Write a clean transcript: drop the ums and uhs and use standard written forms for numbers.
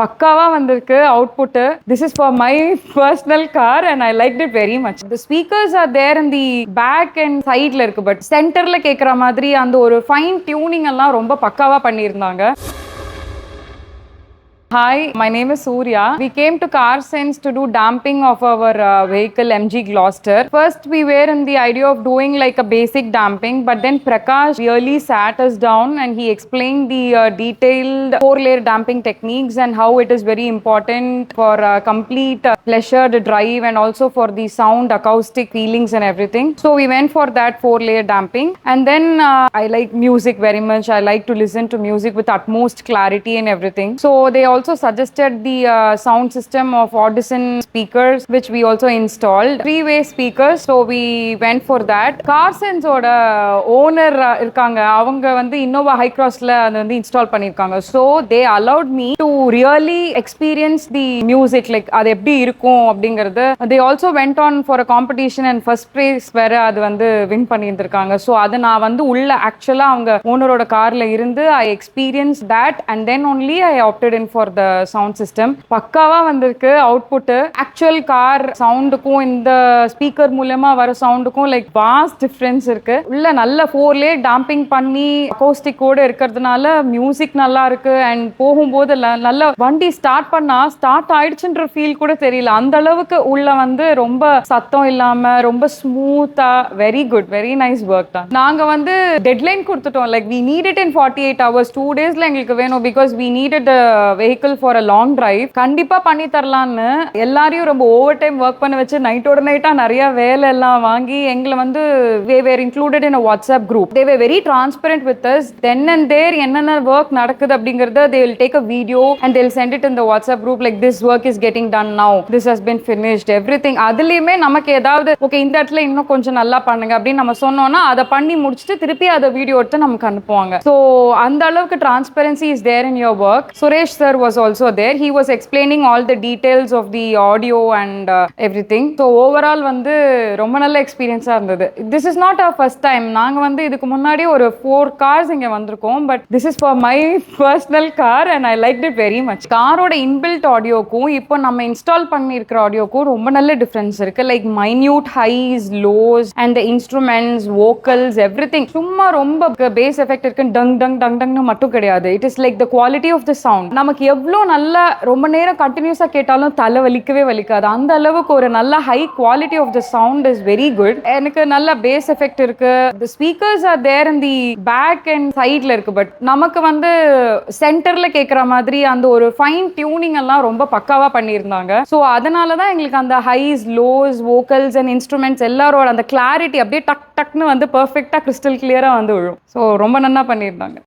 பக்காவா வந்திருக்கு output. This is for my personal car and I liked it very much. The speakers are there in the back and sideல இருக்கு, but சென்டர்ல கேக்குற மாதிரி அந்த ஒரு ஃபைன் டியூனிங் எல்லாம் ரொம்ப பக்காவா பண்ணியிருந்தாங்க. Hi, my name is Surya. We came to Car Sense to do damping of our vehicle MG Gloucester. First, we were in the idea of doing like a basic damping, but then Prakash really sat us down and he explained the detailed 4-layer damping techniques and how it is very important for complete pleasured drive and also for the sound, acoustic feelings and everything. So we went for that 4-layer damping. And then I like music very much. I like to listen to music with utmost clarity and everything. So they also suggested the sound system of Audison speakers, which we also installed. 3-way speakers, so we went for that. Car Sense oda owner irukanga, avanga vandu Innova High Cross la adu vandu install pannirukanga. So they allowed me to really experience the music, like adu eppadi irukum abdingiradhu. They also went on for a competition and first prize vera adu vandu win பண்ணியிருந்திருக்காங்க. So adu na vandu ulla actually avanga owner oda car la irundu I experienced that, and then only I opted in for the sound system. பக்காவா வந்திருக்கு output. Actual car சவுண்டுக்கும் இந்த speaker மூலமா வர சவுண்டுக்கும் like vast difference இருக்கு. உள்ள நல்ல 4-லே damping பண்ணி அக்கோஸ்டிக்கோட இருக்கிறதுனால மியூசிக் நல்லா இருக்கு. அண்ட் போகும்போது நல்ல வண்டி ஸ்டார்ட் பண்ணா ஸ்டார்ட் ஆயிடுச்சுன்ற ஃபீல் கூட தெரியல. அந்த அளவுக்கு உள்ள வந்து ரொம்ப சத்தம் இல்லாம ரொம்ப ஸ்மூத்தா very good, very nice work தான். நாங்க வந்து டெட்லைன் கொடுத்துட்டோம், like we need it in 48 hours. 2 daysல எங்களுக்கு வேணும், because we needed a vehicle for a long drive. கண்டிப்பா பண்ணி தரலான்னு எல்லாரையும் ரொம்ப ஓவர் டைம் ஒர்க் பண்ண வச்சு நைட்டோட நைட்டா நிறைய வேலை எல்லாம் வாங்கி எங்களை வந்து they were included in a WhatsApp group. They were very transparent with us. Then and there என்னென்ன ஒர்க் நடக்குது அப்படிங்கறத they will take a video and they'll send it in the WhatsApp group, like this work is getting done now, this has been finished, everything. அதுலயுமே நமக்கு ஏதாவது okay இந்த இடத்துல இன்னும் கொஞ்சம் நல்லா பண்ணுங்க அப்படின்னு நம்ம சொன்னோம்னா அதை பண்ணி முடிச்சுட்டு திருப்பி அதை வீடியோ எடுத்து நமக்கு அனுப்புவாங்க. ஸோ அந்த அளவுக்கு transparency is there in your work. Suresh sir was also there. He was explaining all the details of the audio and everything. So overall வந்து ரொம்ப நல்ல எக்ஸ்பீரியன்ஸா இருந்தது. This is not our first time. நாங்க வந்து இதுக்கு முன்னாடி ஒரு 4 cars இங்க வந்திருக்கோம், but this is for my personal car and I liked it very much. காரோட இன்பில்ட் ஆடியோக்கும் இப்போ நம்ம இன்ஸ்டால் பண்ணியிருக்கிற ஆடியோக்கும் ரொம்ப நல்ல டிஃபரன்ஸ் இருக்கு. Like minute highs, lows and the instruments, vocals, everything. சும்மா ரொம்ப பேஸ் எஃபெக்ட் இருக்கு, டங் டங் டங் டங்னு மட்டும் கிடையாது. It is like the quality of the sound. நமக்கு எவ்வளோ நல்லா ரொம்ப நேரம் கண்டினியூஸா கேட்டாலும் தலை வலிக்கவே வலிக்காது. அந்த அளவுக்கு ஒரு நல்ல high quality of the sound is very good. எனக்கு நல்ல பேஸ் எஃபெக்ட் இருக்கு. The speakers are there in the back and சைட்ல இருக்கு, பட் நமக்கு வந்து சென்டர்ல கேட்குற மாதிரி அந்த ஒரு ஃபைன் டியூனிங் எல்லாம் ரொம்ப பக்காவா பண்ணியிருந்தாங்க. ஸோ அதனால தான் எங்களுக்கு அந்த highs, lows, vocals and instruments எல்லாரோட அந்த கிளாரிட்டி அப்படியே டக் டக்னு வந்து பர்ஃபெக்டா கிறிஸ்டல் கிளியரா வந்து விழும். ஸோ ரொம்ப நல்லா பண்ணியிருந்தாங்க.